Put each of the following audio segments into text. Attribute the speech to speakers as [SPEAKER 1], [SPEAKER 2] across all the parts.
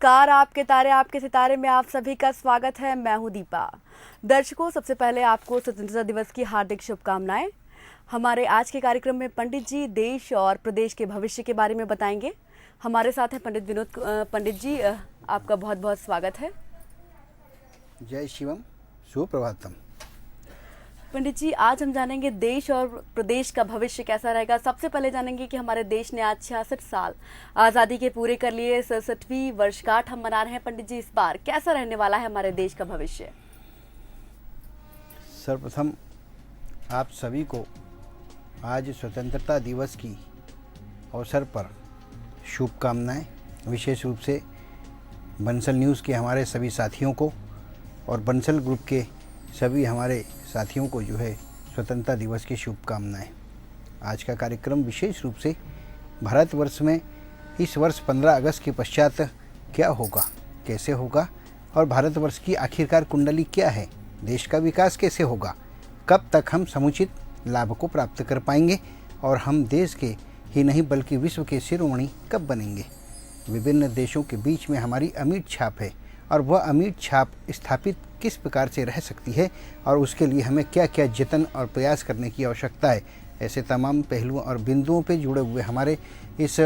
[SPEAKER 1] नमस्कार, आपके तारे आपके सितारे में आप सभी का स्वागत है। मैं हूं दीपा। दर्शकों, सबसे पहले आपको स्वतंत्रता दिवस की हार्दिक शुभकामनाएं। हमारे आज के कार्यक्रम में पंडित जी देश और प्रदेश के भविष्य के बारे में बताएंगे। हमारे साथ हैं पंडित विनोद। पंडित जी, आपका बहुत बहुत स्वागत है।
[SPEAKER 2] जय शिवम, सुप्रभातम।
[SPEAKER 1] पंडित जी, आज हम जानेंगे देश और प्रदेश का भविष्य कैसा रहेगा। सबसे पहले जानेंगे कि हमारे देश ने आज 66 साल आज़ादी के पूरे कर लिए। 67वीं वर्षगांठ हम मना रहे हैं। पंडित जी, इस बार कैसा रहने वाला है हमारे देश का भविष्य?
[SPEAKER 2] सर्वप्रथम आप सभी को आज स्वतंत्रता दिवस की अवसर पर शुभकामनाएं। विशेष रूप से बंसल न्यूज़ के हमारे सभी साथियों को और बंसल ग्रुप के सभी हमारे साथियों को जो है स्वतंत्रता दिवस की शुभकामनाएं। आज का कार्यक्रम विशेष रूप से भारतवर्ष में इस वर्ष 15 अगस्त के पश्चात क्या होगा, कैसे होगा और भारतवर्ष की आखिरकार कुंडली क्या है, देश का विकास कैसे होगा, कब तक हम समुचित लाभ को प्राप्त कर पाएंगे और हम देश के ही नहीं बल्कि विश्व के शिरोमणि कब बनेंगे। विभिन्न देशों के बीच में हमारी अमिट छाप है और वह अमिट छाप स्थापित किस प्रकार से रह सकती है और उसके लिए हमें क्या क्या जतन और प्रयास करने की आवश्यकता है। ऐसे तमाम पहलुओं और बिंदुओं पर जुड़े हुए हमारे इस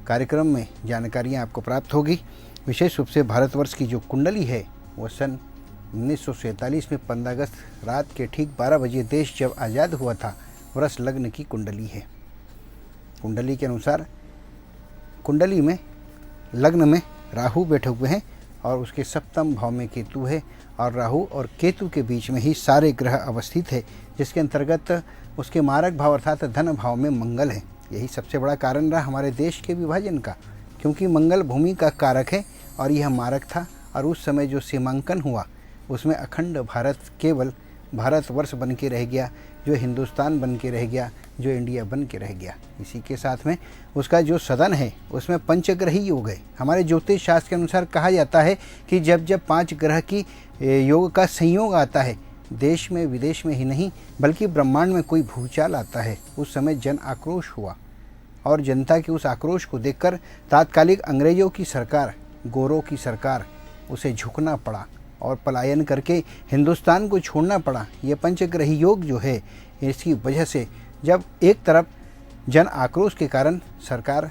[SPEAKER 2] कार्यक्रम में जानकारियाँ आपको प्राप्त होगी। विशेष रूप से भारतवर्ष की जो कुंडली है वह सन 1947 में 15 अगस्त रात के ठीक 12 बजे देश जब आज़ाद हुआ था वृष लग्न की कुंडली है। कुंडली के अनुसार कुंडली में लग्न में राहु बैठे हुए हैं और उसके सप्तम भाव में केतु है और राहु और केतु के बीच में ही सारे ग्रह अवस्थित है, जिसके अंतर्गत उसके मारक भाव अर्थात धन भाव में मंगल है। यही सबसे बड़ा कारण रहा हमारे देश के विभाजन का, क्योंकि मंगल भूमि का कारक है और यह मारक था। और उस समय जो सीमांकन हुआ उसमें अखंड भारत केवल भारतवर्ष बन के रह गया, जो हिंदुस्तान बन के रह गया, जो इंडिया बन के रह गया। इसी के साथ में उसका जो सदन है उसमें पंचग्रही योग है। हमारे ज्योतिष शास्त्र के अनुसार कहा जाता है कि जब जब 5 ग्रह की योग का संयोग आता है, देश में विदेश में ही नहीं बल्कि ब्रह्मांड में कोई भूचाल आता है, उस समय जन आक्रोश हुआ और जनता के उस आक्रोश को देखकर तात्कालिक अंग्रेजों की सरकार, गोरों की सरकार, उसे झुकना पड़ा और पलायन करके हिंदुस्तान को छोड़ना पड़ा। ये पंचग्रही योग जो है, इसकी वजह से जब एक तरफ जन आक्रोश के कारण सरकार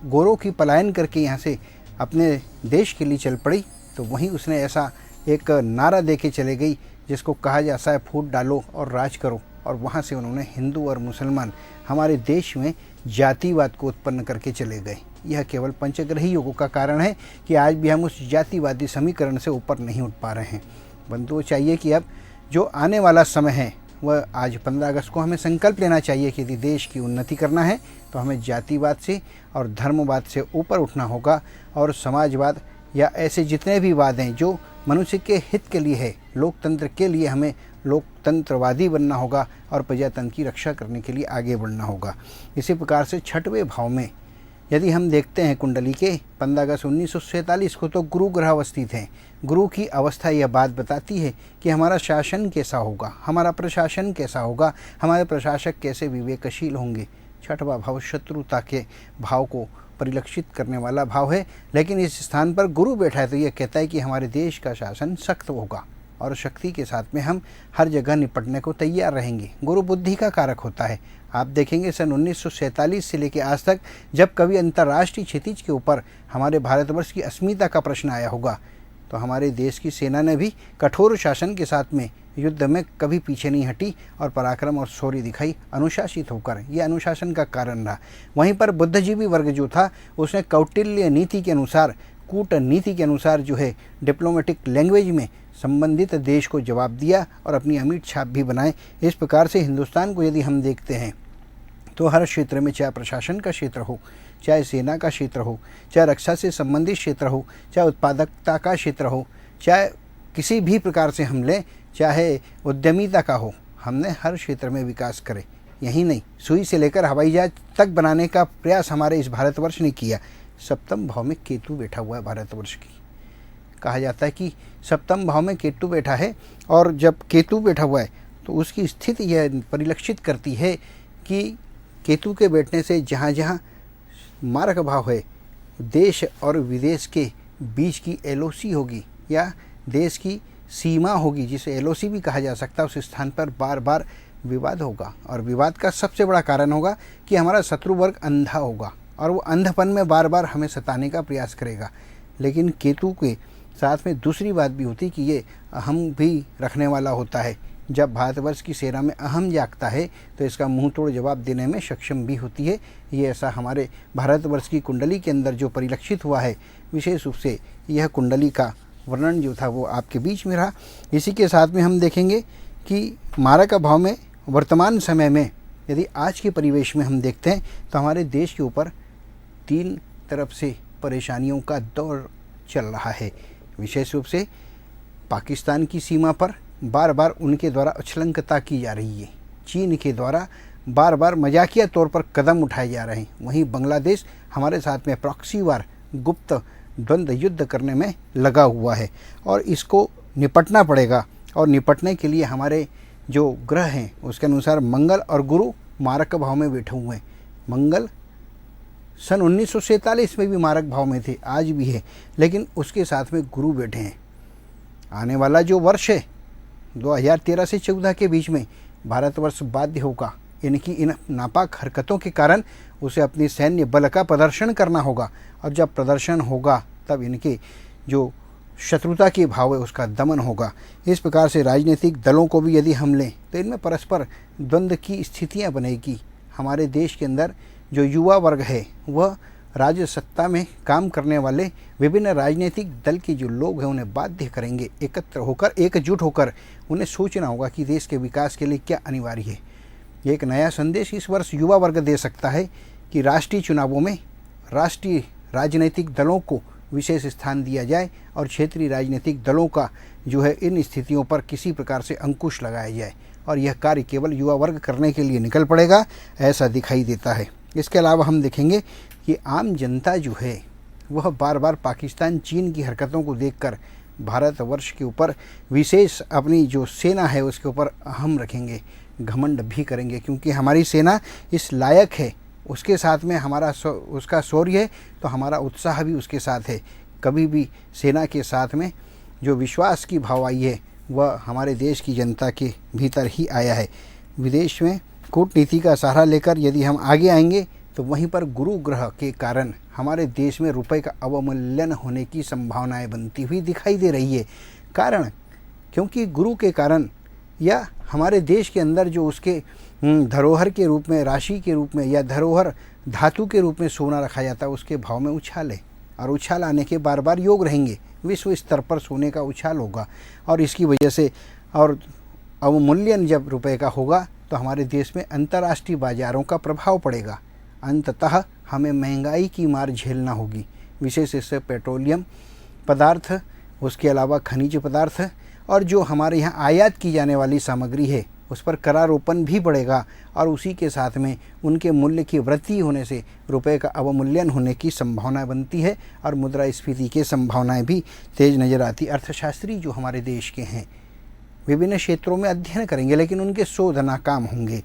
[SPEAKER 2] गोरों की पलायन करके यहाँ से अपने देश के लिए चल पड़ी, तो वहीं उसने ऐसा एक नारा दे के चले गई जिसको कहा जाता है फूट डालो और राज करो। और वहाँ से उन्होंने हिंदू और मुसलमान हमारे देश में जातिवाद को उत्पन्न करके चले गए। यह केवल पंचग्रही योगों का कारण है कि आज भी हम उस जातिवादी समीकरण से ऊपर नहीं उठ पा रहे हैं। बंधुओं, चाहिए कि अब जो आने वाला समय है वह आज 15 अगस्त को हमें संकल्प लेना चाहिए कि यदि देश की उन्नति करना है तो हमें जातिवाद से और धर्मवाद से ऊपर उठना होगा और समाजवाद या ऐसे जितने भी वाद हैं जो मनुष्य के हित के लिए है, लोकतंत्र के लिए हमें लोकतंत्रवादी बनना होगा और प्रजातंत्र की रक्षा करने के लिए आगे बढ़ना होगा। इसी प्रकार से 6वें भाव में यदि हम देखते हैं कुंडली के 15 अगस्त 1947 को, तो गुरु ग्रह अवस्थित हैं। गुरु की अवस्था यह बात बताती है कि हमारा शासन कैसा होगा, हमारा प्रशासन कैसा होगा, हमारे प्रशासक कैसे विवेकशील होंगे। 6वां भाव शत्रुता के भाव को परिलक्षित करने वाला भाव है, लेकिन इस स्थान पर गुरु बैठा है तो यह कहता है कि हमारे देश का शासन सख्त होगा और शक्ति के साथ में हम हर जगह निपटने को तैयार रहेंगे। गुरु बुद्धि का कारक होता है। आप देखेंगे सन 1947 से लेकर आज तक जब कभी अंतर्राष्ट्रीय क्षितिज के ऊपर हमारे भारतवर्ष की अस्मिता का प्रश्न आया होगा तो हमारे देश की सेना ने भी कठोर शासन के साथ में युद्ध में कभी पीछे नहीं हटी और पराक्रम और शौर्य दिखाई, अनुशासित होकर। यह अनुशासन का कारण रहा। वहीं पर बुद्धिजीवी वर्ग जो था उसने कौटिल्य नीति के अनुसार, कूटनीति के अनुसार जो है डिप्लोमेटिक लैंग्वेज में संबंधित देश को जवाब दिया और अपनी अमिट छाप भी बनाए। इस प्रकार से हिंदुस्तान को यदि हम देखते हैं तो हर क्षेत्र में, चाहे प्रशासन का क्षेत्र हो, चाहे सेना का क्षेत्र हो, चाहे रक्षा से संबंधित क्षेत्र हो, चाहे उत्पादकता का क्षेत्र हो, चाहे किसी भी प्रकार से हम लें, चाहे उद्यमिता का हो, हमने हर क्षेत्र में विकास करे। यही नहीं, सुई से लेकर हवाई जहाज तक बनाने का प्रयास हमारे इस भारतवर्ष ने किया। 7वें भाव में केतु बैठा हुआ है भारतवर्ष की। कहा जाता है कि 7वें भाव में केतु बैठा है और जब केतु बैठा हुआ है तो उसकी स्थिति यह परिलक्षित करती है कि केतु के बैठने से जहाँ जहाँ मारक भाव है, देश और विदेश के बीच की एलओसी होगी या देश की सीमा होगी, जिसे एलओसी भी कहा जा सकता है, उस स्थान पर बार बार विवाद होगा। और विवाद का सबसे बड़ा कारण होगा कि हमारा शत्रु वर्ग अंधा होगा और वो अंधपन में बार बार हमें सताने का प्रयास करेगा। लेकिन केतु के साथ में दूसरी बात भी होती कि ये अहम भी रखने वाला होता है। जब भारतवर्ष की सेना में अहम जागता है तो इसका मुंह तोड़ जवाब देने में सक्षम भी होती है। ये ऐसा हमारे भारतवर्ष की कुंडली के अंदर जो परिलक्षित हुआ है, विशेष रूप से यह कुंडली का वर्णन जो था वो आपके बीच में रहा। इसी के साथ में हम देखेंगे कि मारक भाव में वर्तमान समय में यदि आज के परिवेश में हम देखते हैं तो हमारे देश के ऊपर 3 तरफ से परेशानियों का दौर चल रहा है। विशेष रूप से पाकिस्तान की सीमा पर बार बार उनके द्वारा उच्छृंखलता की जा रही है। चीन के द्वारा बार बार मजाकिया तौर पर कदम उठाए जा रहे हैं। वहीं बांग्लादेश हमारे साथ में प्रॉक्सी वार, गुप्त द्वंद्व युद्ध करने में लगा हुआ है और इसको निपटना पड़ेगा। और निपटने के लिए हमारे जो ग्रह हैं उसके अनुसार मंगल और गुरु मारक भाव में बैठे हुए हैं। मंगल सन 1947 में भी मारक भाव में थे, आज भी है, लेकिन उसके साथ में गुरु बैठे हैं। आने वाला जो वर्ष है 2013 से 14 के बीच में भारतवर्ष बाध्य होगा इनकी इन नापाक हरकतों के कारण उसे अपनी सैन्य बल का प्रदर्शन करना होगा। और जब प्रदर्शन होगा तब इनके जो शत्रुता के भाव है उसका दमन होगा। इस प्रकार से राजनीतिक दलों को भी यदि हम लें तो इनमें परस्पर द्वंद्व की स्थितियां बनेगी। हमारे देश के अंदर जो युवा वर्ग है वह राज्य सत्ता में काम करने वाले विभिन्न राजनीतिक दल के जो लोग हैं उन्हें बाध्य करेंगे, एकत्र होकर, एकजुट होकर उन्हें सोचना होगा कि देश के विकास के लिए क्या अनिवार्य है। एक नया संदेश इस वर्ष युवा वर्ग दे सकता है कि राष्ट्रीय चुनावों में राष्ट्रीय राजनीतिक दलों को विशेष स्थान दिया जाए और क्षेत्रीय राजनीतिक दलों का जो है इन स्थितियों पर किसी प्रकार से अंकुश लगाया जाए। और यह कार्य केवल युवा वर्ग करने के लिए निकल पड़ेगा, ऐसा दिखाई देता है। इसके अलावा हम देखेंगे कि आम जनता जो है वह बार बार पाकिस्तान, चीन की हरकतों को देखकर भारतवर्ष के ऊपर विशेष अपनी जो सेना है उसके ऊपर अहम रखेंगे, घमंड भी करेंगे, क्योंकि हमारी सेना इस लायक है। उसके साथ में हमारा उसका शौर्य है तो हमारा उत्साह भी उसके साथ है। कभी भी सेना के साथ में जो विश्वास की भाव आई है वह हमारे देश की जनता के भीतर ही आया है। विदेश में कूटनीति का सहारा लेकर यदि हम आगे आएंगे तो वहीं पर गुरु ग्रह के कारण हमारे देश में रुपए का अवमूल्यन होने की संभावनाएं बनती हुई दिखाई दे रही है। कारण क्योंकि गुरु के कारण या हमारे देश के अंदर जो उसके धरोहर के रूप में, राशि के रूप में या धरोहर धातु के रूप में सोना रखा जाता है, उसके भाव में उछाल है और उछाल आने के बार बार योग रहेंगे। विश्व स्तर पर सोने का उछाल होगा और इसकी वजह से और अवमूल्यन जब रुपए का होगा तो हमारे देश में अंतर्राष्ट्रीय बाजारों का प्रभाव पड़ेगा। अंततः हमें महंगाई की मार झेलना होगी। विशेष रूप से पेट्रोलियम पदार्थ, उसके अलावा खनिज पदार्थ और जो हमारे यहाँ आयात की जाने वाली सामग्री है उस पर करारोपण भी बढ़ेगा और उसी के साथ में उनके मूल्य की वृद्धि होने से रुपए का अवमूल्यन होने की संभावना बनती है और मुद्रास्फीति की संभावनाएं भी तेज नज़र आती। अर्थशास्त्री जो हमारे देश के हैं विभिन्न क्षेत्रों में अध्ययन करेंगे लेकिन उनके शोध नाकाम होंगे।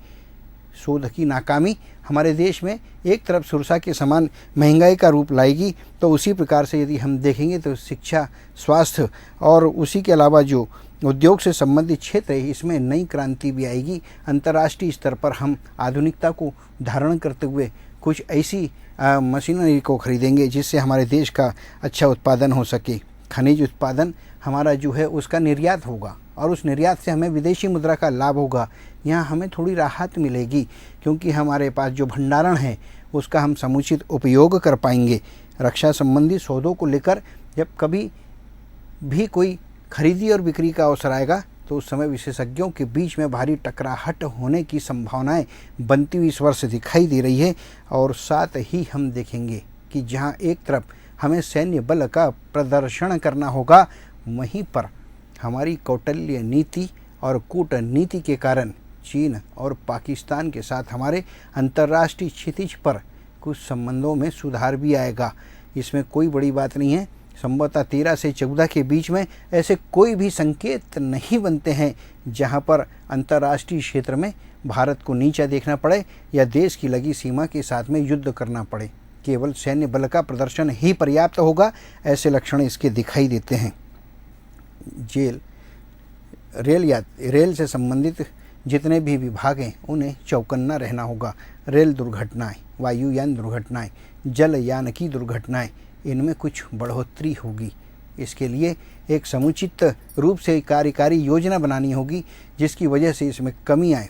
[SPEAKER 2] शोध की नाकामी हमारे देश में एक तरफ सुरसा के समान महंगाई का रूप लाएगी, तो उसी प्रकार से यदि हम देखेंगे तो शिक्षा, स्वास्थ्य और उसी के अलावा जो उद्योग से संबंधित क्षेत्र है इसमें नई क्रांति भी आएगी। अंतर्राष्ट्रीय स्तर पर हम आधुनिकता को धारण करते हुए कुछ ऐसी मशीनरी को खरीदेंगे जिससे हमारे देश का अच्छा उत्पादन हो सके। खनिज उत्पादन हमारा जो है उसका निर्यात होगा और उस निर्यात से हमें विदेशी मुद्रा का लाभ होगा। यहाँ हमें थोड़ी राहत मिलेगी क्योंकि हमारे पास जो भंडारण है उसका हम समुचित उपयोग कर पाएंगे। रक्षा संबंधी सौदों को लेकर जब कभी भी कोई खरीदी और बिक्री का अवसर आएगा तो उस समय विशेषज्ञों के बीच में भारी टकराहट होने की संभावनाएं बनती हुई इस वर्ष दिखाई दे रही है। और साथ ही हम देखेंगे कि जहां एक तरफ हमें सैन्य बल का प्रदर्शन करना होगा, वहीं पर हमारी कौटिल्य नीति और कूटनीति के कारण चीन और पाकिस्तान के साथ हमारे अंतर्राष्ट्रीय क्षितिज पर कुछ संबंधों में सुधार भी आएगा। इसमें कोई बड़ी बात नहीं है। संभवतः 13 से 14 के बीच में ऐसे कोई भी संकेत नहीं बनते हैं जहां पर अंतर्राष्ट्रीय क्षेत्र में भारत को नीचा देखना पड़े या देश की लगी सीमा के साथ में युद्ध करना पड़े। केवल सैन्य बल का प्रदर्शन ही पर्याप्त होगा, ऐसे लक्षण इसके दिखाई देते हैं। रेल से संबंधित जितने भी विभाग हैं उन्हें चौकन्ना रहना होगा। रेल दुर्घटनाएं, वायुयान दुर्घटनाएं, जलयान की दुर्घटनाएं, इनमें कुछ बढ़ोतरी होगी। इसके लिए एक समुचित रूप से कार्यकारी योजना बनानी होगी जिसकी वजह से इसमें कमी आए।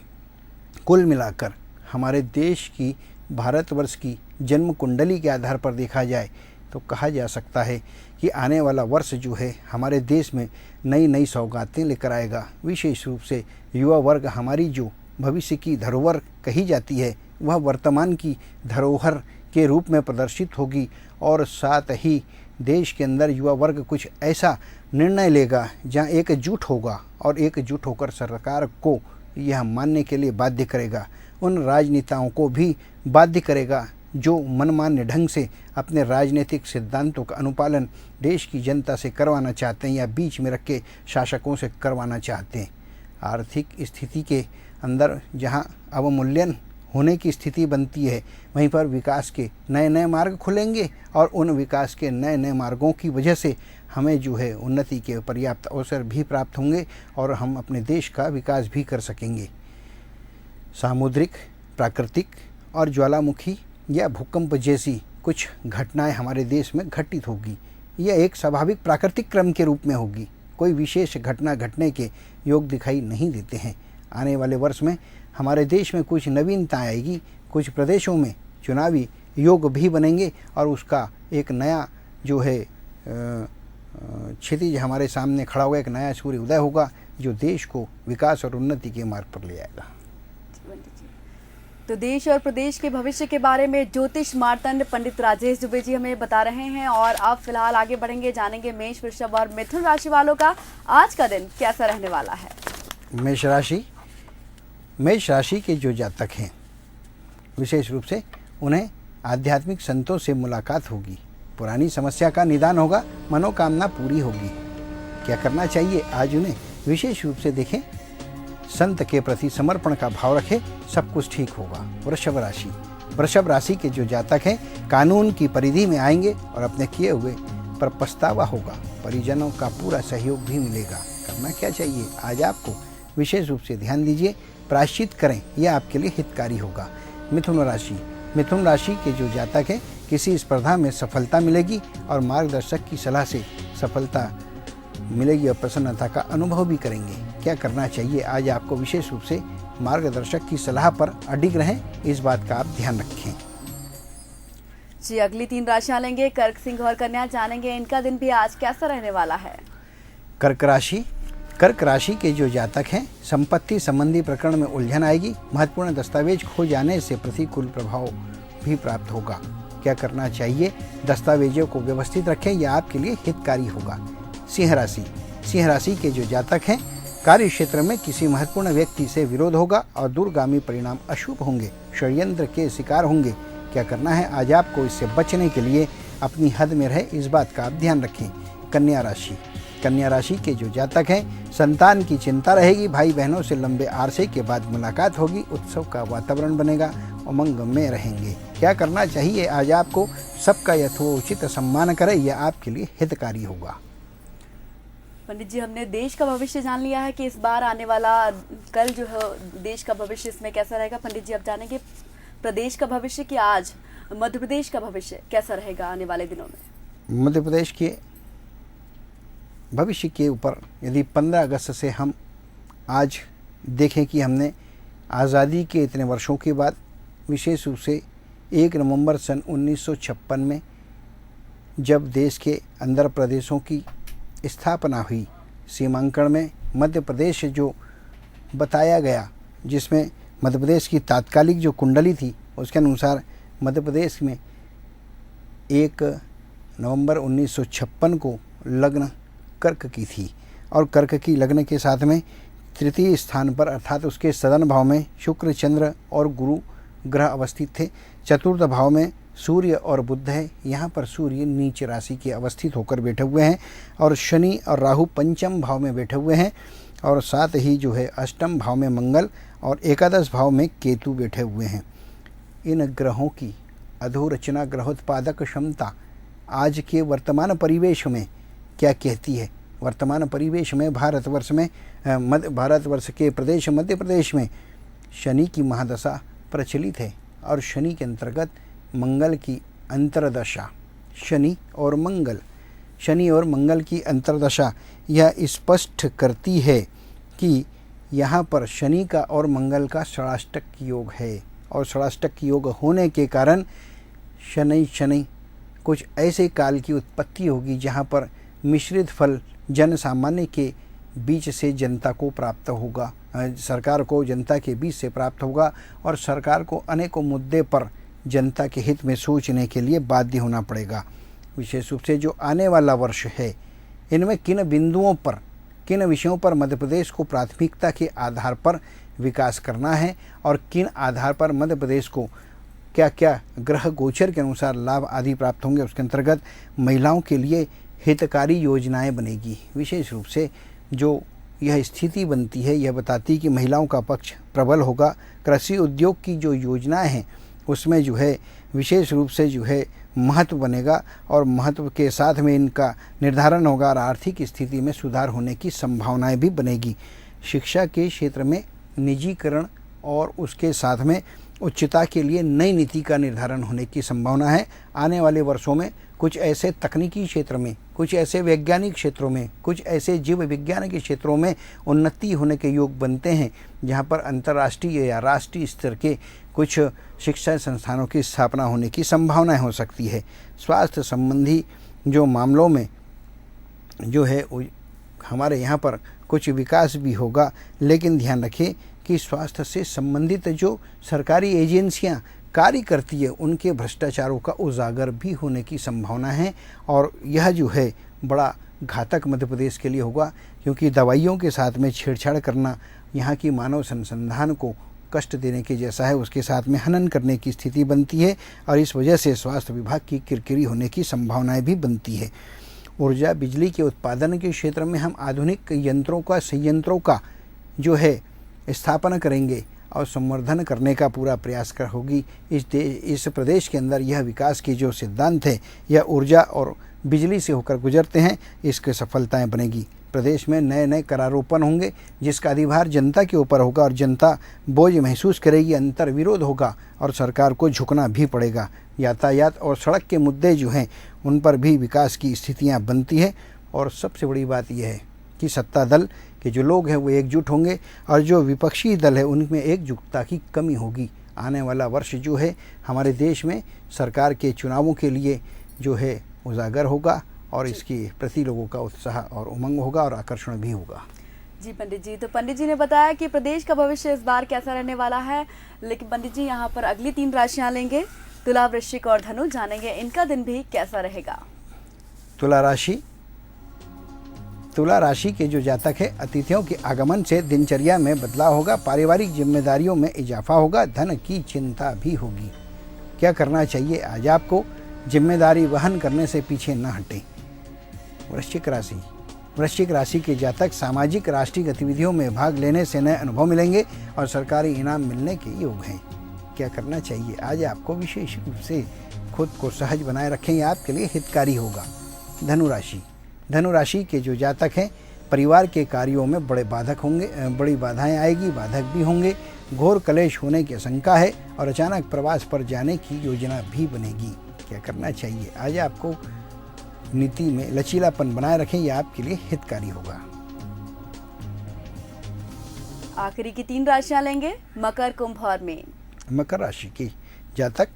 [SPEAKER 2] कुल मिलाकर हमारे देश की, भारतवर्ष की जन्म कुंडली के आधार पर देखा जाए तो कहा जा सकता है कि आने वाला वर्ष जो है हमारे देश में नई नई सौगातें लेकर आएगा। विशेष रूप से युवा वर्ग हमारी जो भविष्य की धरोहर कही जाती है वह वर्तमान की धरोहर के रूप में प्रदर्शित होगी, और साथ ही देश के अंदर युवा वर्ग कुछ ऐसा निर्णय लेगा जहां एकजुट होगा और एकजुट होकर सरकार को यह मानने के लिए बाध्य करेगा। उन राजनेताओं को भी बाध्य करेगा जो मनमान्य ढंग से अपने राजनीतिक सिद्धांतों का अनुपालन देश की जनता से करवाना चाहते हैं या बीच में रख के शासकों से करवाना चाहते हैं। आर्थिक स्थिति के अंदर जहां अवमूल्यन होने की स्थिति बनती है वहीं पर विकास के नए नए मार्ग खुलेंगे, और उन विकास के नए नए मार्गों की वजह से हमें जो है उन्नति के पर्याप्त अवसर भी प्राप्त होंगे और हम अपने देश का विकास भी कर सकेंगे। सामुद्रिक, प्राकृतिक और ज्वालामुखी या भूकंप जैसी कुछ घटनाएं हमारे देश में घटित होगी। यह एक स्वाभाविक प्राकृतिक क्रम के रूप में होगी। कोई विशेष घटना घटने के योग दिखाई नहीं देते हैं। आने वाले वर्ष में हमारे देश में कुछ नवीनता आएगी। कुछ प्रदेशों में चुनावी योग भी बनेंगे और उसका एक नया जो है क्षितिज हमारे सामने खड़ा होगा, एक नया सूर्य उदय होगा जो देश को विकास और उन्नति के मार्ग पर ले आएगा।
[SPEAKER 1] तो देश और प्रदेश के भविष्य के बारे में ज्योतिष मार्तंड पंडित राजेश दुबे जी हमें बता रहे हैं, और अब फिलहाल आगे बढ़ेंगे, जानेंगे मेष, वृषभ और मिथुन राशि वालों का आज का दिन कैसा रहने वाला है।
[SPEAKER 2] मेष राशि के जो जातक हैं विशेष रूप से उन्हें आध्यात्मिक संतों से मुलाकात होगी, पुरानी समस्या का निदान होगा, मनोकामना पूरी होगी। क्या करना चाहिए आज उन्हें? विशेष रूप से देखें, संत के प्रति समर्पण का भाव रखें, सब कुछ ठीक होगा। वृषभ राशि के जो जातक हैं कानून की परिधि में आएंगे और अपने किए हुए पर पछतावा होगा। परिजनों का पूरा सहयोग भी मिलेगा। करना क्या चाहिए आज आपको? विशेष रूप से ध्यान दीजिए, प्रायश्चित करें, यह आपके लिए हितकारी होगा। मिथुन राशि के जो जातक हैं किसी स्पर्धा में सफलता मिलेगी और मार्गदर्शक की सलाह से सफलता मिलेगी और प्रसन्नता का अनुभव भी करेंगे। क्या करना चाहिए आज आपको? विशेष रूप से मार्गदर्शक की सलाह पर अडिग रहें, इस बात का आप ध्यान रखें।
[SPEAKER 1] जी, अगली 3 राशियां लेंगे, कर्क, सिंह और कन्या, जानेंगे इनका दिन भी आज कैसा रहने वाला है।
[SPEAKER 2] कर्क राशि के जो जातक हैं संपत्ति संबंधी प्रकरण में उलझन आएगी। महत्वपूर्ण दस्तावेज खो जाने से प्रतिकूल प्रभाव भी प्राप्त होगा। क्या करना चाहिए? दस्तावेजों को व्यवस्थित रखें, यह आपके लिए हितकारी होगा। सिंह राशि के जो जातक हैं कार्य क्षेत्र में किसी महत्वपूर्ण व्यक्ति से विरोध होगा और दूरगामी परिणाम अशुभ होंगे, षड्यंत्र के शिकार होंगे। क्या करना है आज आपको? इससे बचने के लिए अपनी हद में रहे, इस बात का आप ध्यान रखें। कन्या राशि के जो जातक हैं संतान की चिंता रहेगी। भाई बहनों से लंबे अरसे के बाद मुलाकात होगी। उत्सव का वातावरण बनेगा, उमंग में रहेंगे। क्या करना चाहिए आज आपको? सबका यथोचित सम्मान करें, यह आपके लिए हितकारी होगा।
[SPEAKER 1] पंडित जी, हमने देश का भविष्य जान लिया है कि इस बार आने वाला कल जो है देश का भविष्य इसमें कैसा रहेगा। पंडित जी, अब जानेंगे प्रदेश का भविष्य कि आज मध्य प्रदेश का भविष्य कैसा रहेगा आने वाले दिनों में।
[SPEAKER 2] मध्य प्रदेश के भविष्य के ऊपर यदि 15 अगस्त से हम आज देखें कि हमने आज़ादी के इतने वर्षों के बाद विशेष रूप से 1 नवंबर सन 1956 में जब देश के अंदर प्रदेशों की स्थापना हुई, सीमांकन में मध्य प्रदेश जो बताया गया, जिसमें मध्य प्रदेश की तात्कालिक जो कुंडली थी उसके अनुसार मध्य प्रदेश में 1 नवंबर 1956 को लग्न कर्क की थी, और कर्क की लग्न के साथ में तृतीय स्थान पर अर्थात उसके सदन भाव में शुक्र, चंद्र और गुरु ग्रह अवस्थित थे। चतुर्थ भाव में सूर्य और बुध है। यहाँ पर सूर्य नीच राशि के अवस्थित होकर बैठे हुए हैं, और शनि और राहु पंचम भाव में बैठे हुए हैं, और साथ ही जो है अष्टम भाव में मंगल और एकादश भाव में केतु बैठे हुए हैं। इन ग्रहों की अधोरचना ग्रहोत्पादक क्षमता आज के वर्तमान परिवेश में क्या कहती है। वर्तमान परिवेश में भारतवर्ष के प्रदेश मध्य प्रदेश में शनि की महादशा प्रचलित है और शनि के अंतर्गत मंगल की अंतर्दशा, शनि और मंगल की अंतर्दशा यह स्पष्ट करती है कि यहाँ पर शनि का और मंगल का षडाष्टक योग है और षडाष्टक योग होने के कारण शनि कुछ ऐसे काल की उत्पत्ति होगी जहाँ पर मिश्रित फल जन सामान्य के बीच से जनता को प्राप्त होगा, सरकार को जनता के बीच से प्राप्त होगा और सरकार को अनेकों मुद्दे पर जनता के हित में सोचने के लिए बाध्य होना पड़ेगा। विशेष रूप से जो आने वाला वर्ष है इनमें किन बिंदुओं पर, किन विषयों पर मध्य प्रदेश को प्राथमिकता के आधार पर विकास करना है और किन आधार पर मध्य प्रदेश को क्या क्या ग्रह गोचर के अनुसार लाभ आदि प्राप्त होंगे, उसके अंतर्गत महिलाओं के लिए हितकारी योजनाएं बनेगी। विशेष रूप से जो यह स्थिति बनती है यह बताती है कि महिलाओं का पक्ष प्रबल होगा। कृषि उद्योग की जो योजनाएं हैं उसमें जो है विशेष रूप से जो है महत्व बनेगा और महत्व के साथ में इनका निर्धारण होगा और आर्थिक स्थिति में सुधार होने की संभावनाएं भी बनेगी। शिक्षा के क्षेत्र में निजीकरण और उसके साथ में उच्चता के लिए नई नीति का निर्धारण होने की संभावना है। आने वाले वर्षों में कुछ ऐसे तकनीकी क्षेत्र में, कुछ ऐसे वैज्ञानिक क्षेत्रों में, कुछ ऐसे जीव विज्ञान के क्षेत्रों में उन्नति होने के योग बनते हैं जहां पर अंतर्राष्ट्रीय या राष्ट्रीय स्तर के कुछ शिक्षा संस्थानों की स्थापना होने की संभावनाएं हो सकती है। स्वास्थ्य संबंधी जो मामलों में जो है हमारे यहाँ पर कुछ विकास भी होगा, लेकिन ध्यान रखें कि स्वास्थ्य से संबंधित जो सरकारी एजेंसियां कार्य करती है उनके भ्रष्टाचारों का उजागर भी होने की संभावना है और यह जो है बड़ा घातक मध्य प्रदेश के लिए होगा, क्योंकि दवाइयों के साथ में छेड़छाड़ करना यहाँ की मानव संसाधन को कष्ट देने के जैसा है, उसके साथ में हनन करने की स्थिति बनती है और इस वजह से स्वास्थ्य विभाग की किरकिरी होने की संभावनाएं भी बनती है। ऊर्जा बिजली के उत्पादन के क्षेत्र में हम आधुनिक संयंत्रों का जो है स्थापना करेंगे और संवर्धन करने का पूरा प्रयास होगी। इस प्रदेश के अंदर यह विकास की जो सिद्धांत है यह ऊर्जा और बिजली से होकर गुजरते हैं, इसके सफलताएं बनेगी। प्रदेश में नए नए करारोपण होंगे जिसका अधिभार जनता के ऊपर होगा और जनता बोझ महसूस करेगी, अंतर विरोध होगा और सरकार को झुकना भी पड़ेगा। यातायात और सड़क के मुद्दे जो हैं उन पर भी विकास की स्थितियां बनती है और सबसे बड़ी बात यह है कि सत्ता दल के जो लोग हैं वो एकजुट होंगे और जो विपक्षी दल है उनमें एकजुटता की कमी होगी। आने वाला वर्ष जो है हमारे देश में सरकार के चुनावों के लिए जो है उजागर होगा और इसके प्रति लोगों का उत्साह और उमंग होगा और आकर्षण भी होगा।
[SPEAKER 1] जी पंडित जी, तो पंडित जी ने बताया कि प्रदेश का भविष्य इस बार कैसा रहने वाला है, लेकिन पंडित जी यहाँ पर अगली 3 राशियाँ लेंगे, तुला, वृश्चिक और धनु, जानेंगे इनका दिन भी कैसा रहेगा।
[SPEAKER 2] तुला राशि के जो जातक है अतिथियों के आगमन से दिनचर्या में बदलाव होगा, पारिवारिक जिम्मेदारियों में इजाफा होगा, धन की चिंता भी होगी। क्या करना चाहिए आज आपको? जिम्मेदारी वहन करने से पीछे न हटें। वृश्चिक राशि के जातक सामाजिक राष्ट्रीय गतिविधियों में भाग लेने से नए अनुभव मिलेंगे और सरकारी इनाम मिलने के योग हैं। क्या करना चाहिए आज आपको? विशेष रूप से खुद को सहज बनाए रखें, यह आपके लिए हितकारी होगा। धनु राशि के जो जातक हैं परिवार के कार्यों में बड़ी बाधाएं आएगी, बाधक भी होंगे, घोर कलेश होने की आशंका है और अचानक प्रवास पर जाने की योजना भी बनेगी। क्या करना चाहिए आज आपको? नीति में लचीलापन बनाए रखें, यह आपके लिए हितकारी होगा।
[SPEAKER 1] आखिरी की 3 राशियां लेंगे, मकर, कुंभ और मीन।
[SPEAKER 2] मकर राशि के जातक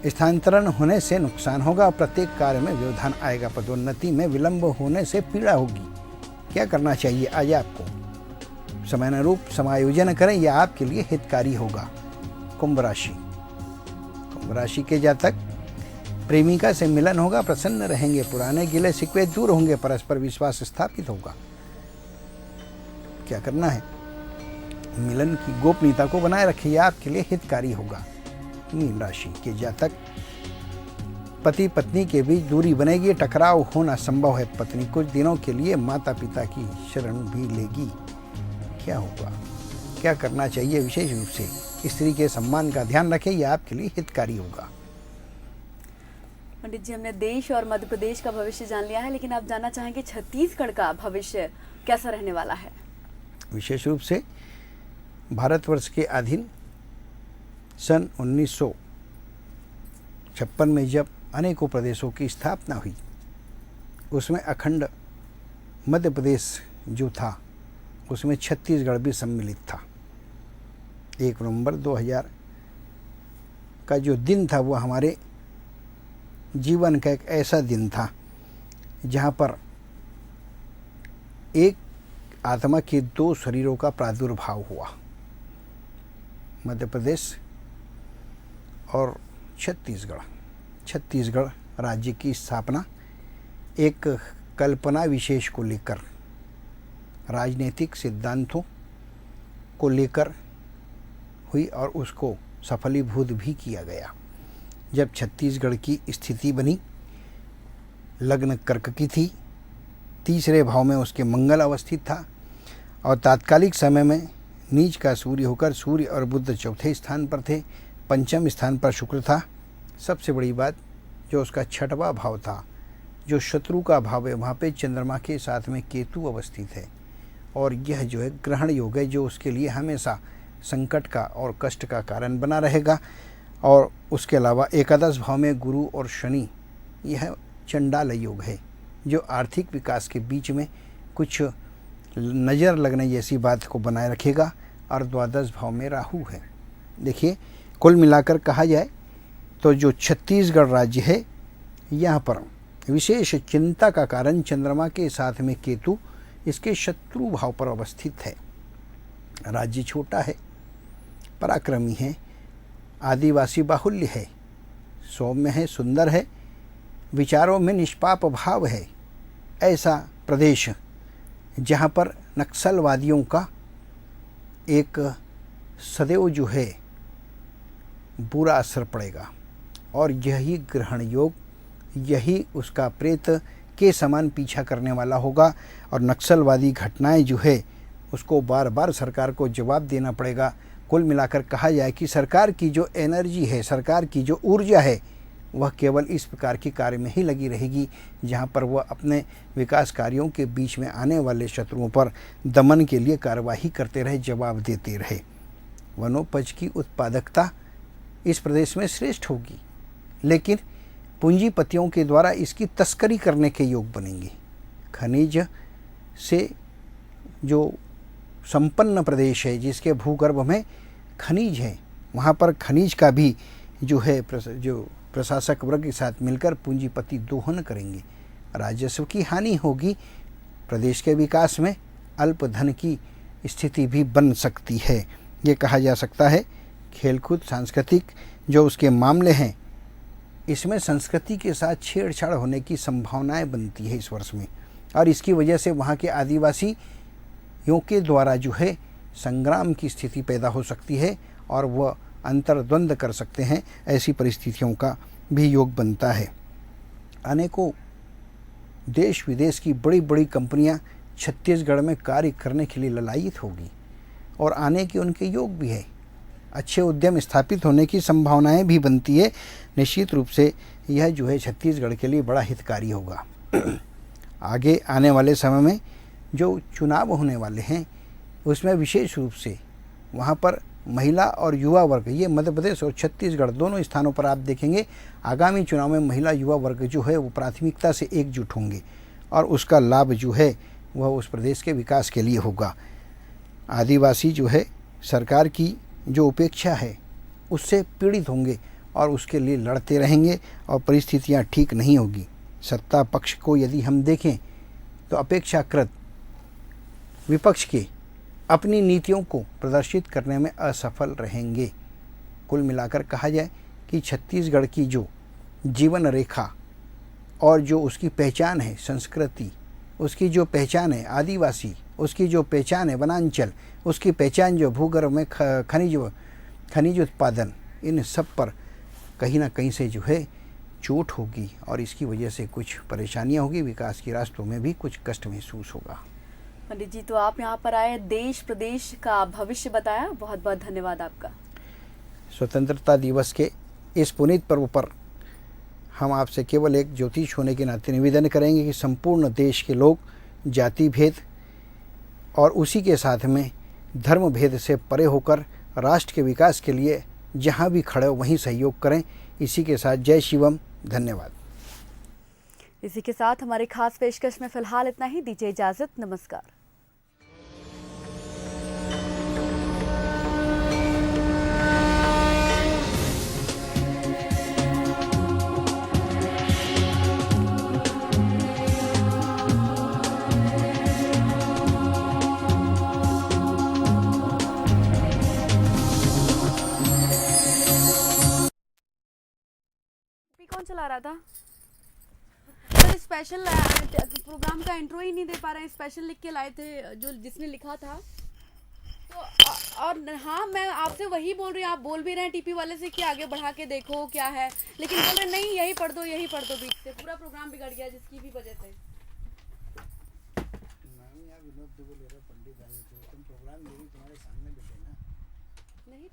[SPEAKER 2] स्थानांतरण होने से नुकसान होगा और प्रत्येक कार्य में व्यवधान आएगा, पदोन्नति में विलंब होने से पीड़ा होगी। क्या करना चाहिए आज आपको? समयानुरूप समायोजन करें, यह आपके लिए हितकारी होगा। कुंभ राशि के जातक प्रेमिका से मिलन होगा, प्रसन्न रहेंगे, पुराने गिले शिकवे दूर होंगे, परस्पर विश्वास स्थापित होगा। क्या करना है? मिलन की गोपनीयता को बनाए रखिए, आपके लिए हितकारी होगा। मीन राशि के जातक पति पत्नी के बीच दूरी बनेगी, टकराव होना संभव है, पत्नी कुछ दिनों के लिए माता पिता की शरण भी लेगी। क्या होगा? क्या करना चाहिए? विशेष रूप से स्त्री के सम्मान का ध्यान रखें, यह आपके लिए हितकारी होगा।
[SPEAKER 1] पंडित जी, हमने देश और मध्य प्रदेश का भविष्य जान लिया है, लेकिन आप जानना चाहेंगे छत्तीसगढ़ का भविष्य कैसा रहने वाला है?
[SPEAKER 2] विशेष रूप से भारतवर्ष के अधीन सन 1956 में जब अनेकों प्रदेशों की स्थापना हुई, उसमें अखंड मध्य प्रदेश जो था उसमें छत्तीसगढ़ भी सम्मिलित था। 1 नवंबर 2000 का जो दिन था वो हमारे जीवन का एक ऐसा दिन था जहाँ पर एक आत्मा के 2 शरीरों का प्रादुर्भाव हुआ। मध्य प्रदेश और छत्तीसगढ़ राज्य की स्थापना एक कल्पना विशेष को लेकर, राजनीतिक सिद्धांतों को लेकर हुई और उसको सफलीभूत भी किया गया। जब छत्तीसगढ़ की स्थिति बनी, लग्न कर्क की थी, तीसरे भाव में उसके मंगल अवस्थित था और तात्कालिक समय में नीच का सूर्य होकर सूर्य और बुध चौथे स्थान पर थे, पंचम स्थान पर शुक्र था। सबसे बड़ी बात जो उसका छठवां भाव था, जो शत्रु का भाव है, वहाँ पे चंद्रमा के साथ में केतु अवस्थित है और यह जो है ग्रहण योग है, जो उसके लिए हमेशा संकट का और कष्ट का कारण बना रहेगा। और उसके अलावा एकादश भाव में गुरु और शनि, यह चंडाल योग है, जो आर्थिक विकास के बीच में कुछ नज़र लगने जैसी बात को बनाए रखेगा। और द्वादश भाव में राहु है। देखिए, कुल मिलाकर कहा जाए तो जो छत्तीसगढ़ राज्य है, यहाँ पर विशेष चिंता का कारण चंद्रमा के साथ में केतु इसके शत्रु भाव पर अवस्थित है। राज्य छोटा है, पराक्रमी है, आदिवासी बाहुल्य है, सौम्य है, सुंदर है, विचारों में निष्पाप भाव है। ऐसा प्रदेश जहाँ पर नक्सलवादियों का एक सदैव जो है बुरा असर पड़ेगा और यही ग्रहण योग, यही उसका प्रेत के समान पीछा करने वाला होगा और नक्सलवादी घटनाएं जो है उसको बार बार सरकार को जवाब देना पड़ेगा। कुल मिलाकर कहा जाए कि सरकार की जो एनर्जी है, सरकार की जो ऊर्जा है, वह केवल इस प्रकार के कार्य में ही लगी रहेगी जहां पर वह अपने विकास कार्यों के बीच में आने वाले शत्रुओं पर दमन के लिए कार्यवाही करते रहे, जवाब देते रहे। वनोपज की उत्पादकता इस प्रदेश में श्रेष्ठ होगी, लेकिन पूंजीपतियों के द्वारा इसकी तस्करी करने के योग बनेंगे। खनिज से जो संपन्न प्रदेश है, जिसके भूगर्भ में खनिज है, वहाँ पर खनिज का भी जो है जो प्रशासक वर्ग के साथ मिलकर पूंजीपति दोहन करेंगे। राजस्व की हानि होगी, प्रदेश के विकास में अल्प धन की स्थिति भी बन सकती है। ये कहा जा सकता है खेलकूद सांस्कृतिक जो उसके मामले हैं, इसमें संस्कृति के साथ छेड़छाड़ होने की संभावनाएं बनती है इस वर्ष में और इसकी वजह से वहाँ के आदिवासियों के द्वारा जो है संग्राम की स्थिति पैदा हो सकती है और वह अंतर्द्वंद कर सकते हैं। ऐसी परिस्थितियों का भी योग बनता है। अनेकों देश विदेश की बड़ी बड़ी कंपनियां छत्तीसगढ़ में कार्य करने के लिए ललायित होगी और आने के उनके योग भी है। अच्छे उद्यम स्थापित होने की संभावनाएं भी बनती है। निश्चित रूप से यह जो है छत्तीसगढ़ के लिए बड़ा हितकारी होगा। आगे आने वाले समय में जो चुनाव होने वाले हैं उसमें विशेष रूप से वहाँ पर महिला और युवा वर्ग, ये मध्य प्रदेश और छत्तीसगढ़ दोनों स्थानों पर आप देखेंगे आगामी चुनाव में महिला युवा वर्ग जो है वो प्राथमिकता से एकजुट होंगे और उसका लाभ जो है वह उस प्रदेश के विकास के लिए होगा। आदिवासी जो है सरकार की जो उपेक्षा है उससे पीड़ित होंगे और उसके लिए लड़ते रहेंगे और परिस्थितियां ठीक नहीं होगी। सत्ता पक्ष को यदि हम देखें तो अपेक्षाकृत विपक्ष के अपनी नीतियों को प्रदर्शित करने में असफल रहेंगे। कुल मिलाकर कहा जाए कि छत्तीसगढ़ की जो जीवन रेखा और जो उसकी पहचान है संस्कृति, उसकी जो पहचान है आदिवासी, उसकी जो पहचान है वनांचल, उसकी पहचान जो भूगर्भ में खनिज उत्पादन, इन सब पर कहीं ना कहीं से जो है चोट होगी और इसकी वजह से कुछ परेशानियां होगी। विकास के रास्तों में भी कुछ कष्ट महसूस होगा।
[SPEAKER 1] पंडित जी, तो आप यहाँ पर आए, देश प्रदेश का भविष्य बताया, बहुत बहुत धन्यवाद आपका।
[SPEAKER 2] स्वतंत्रता दिवस के इस पुनीत पर्व पर हम आपसे केवल एक ज्योतिष होने के नाते निवेदन करेंगे कि संपूर्ण देश के लोग जाति भेद और उसी के साथ में धर्म भेद से परे होकर राष्ट्र के विकास के लिए जहाँ भी खड़े हो वहीं सहयोग करें। इसी के साथ जय शिवम, धन्यवाद।
[SPEAKER 1] इसी के साथ हमारी खास पेशकश में फिलहाल इतना ही। दीजिए इजाजत, नमस्कार। कौन चला रहा था? सर स्पेशल प्रोग्राम का इंट्रो ही नहीं दे पा रहे हैं। स्पेशल लिख के लाए थे जो जिसने लिखा था तो और हाँ, मैं आपसे वही बोल रही हूँ। आप बोल भी रहे हैं टीपी वाले से कि आगे बढ़ा के देखो क्या है, लेकिन बोल रहे नहीं यही पढ़ दो यही पढ़ दो। बीच से पूरा प्रोग्राम बिगड़ गया जिसकी भी वजह से।
[SPEAKER 2] विनोद दुबे पंडित आए थे, तुम प्रोग्राम तुम्हारे सामने बैठे ना।
[SPEAKER 1] नहीं